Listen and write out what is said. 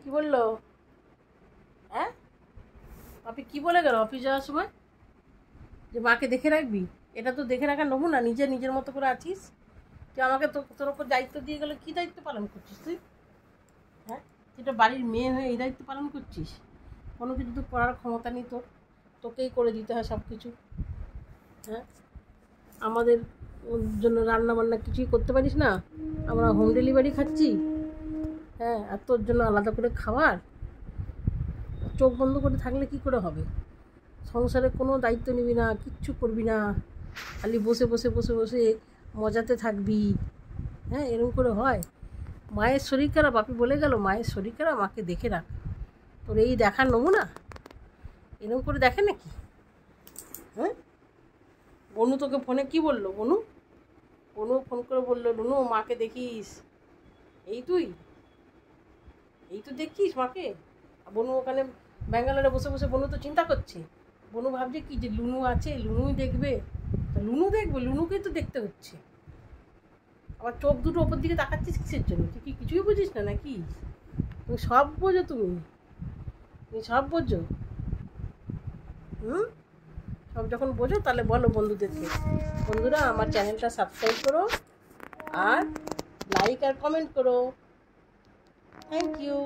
কি বললো? হ্যাঁ, আপনি কি বলে গেল অফিস যাওয়ার সময়? যে মাকে দেখে রাখবি। এটা তো দেখে রাখার নমুনা। নিজের মতো করে আছিস। তুই আমাকে তোর ওপর দায়িত্ব দিয়ে গেলে কি দায়িত্ব পালন করছিস তুই? হ্যাঁ, তুই তো বাড়ির মেয়ে হয়ে এই দায়িত্ব পালন করছিস। কোনো কিছু তো করার ক্ষমতা নেই তোর। তোকেই করে দিতে হয় সব কিছু। হ্যাঁ, আমাদের জন্য রান্না বান্না কিছুই করতে পারিস না? আমরা হোম ডেলিভারি খাচ্ছি। হ্যাঁ, আর তোর জন্য আলাদা করে খাবার। চোখ বন্ধ করে থাকলে কি করে হবে? সংসারে কোনো দায়িত্ব নিবি না, কিচ্ছু করবি না, খালি বসে বসে বসে বসে মজাতে থাকবি। হ্যাঁ, এরকম করে হয়? মায়ের শরীর খারাপ, বাপি বলে গেল মায়ের শরীর খারাপ, মাকে দেখে রাখ। তোর এই দেখার নমুনা? এরকম করে দেখে নাকি? হ্যাঁ, বনু তোকে ফোনে কি বললো? বনু ফোন করে বললো, রুনু মাকে দেখিস। এই তো দেখছিস মাকে। বনু ওখানে ব্যাঙ্গালোরে বসে বসে বনু তো চিন্তা করছে। বনু ভাবছে কি যে লুনু আছে, লুনুই দেখবে। লুনু দেখবে, লুনুকেই তো দেখতে হচ্ছে। আবার চোখ দুটো ওপর দিকে তাকাচ্ছিস কিসের জন্য? তুই কি কিছুই বুঝিস না নাকি? তুমি সব বোঝো, তুমি সব বোঝো। সব যখন বোঝো তাহলে বলো বন্ধুদেরকে, বন্ধুরা আমার চ্যানেলটা সাবস্ক্রাইব করো আর লাইক আর কমেন্ট করো। Thank you.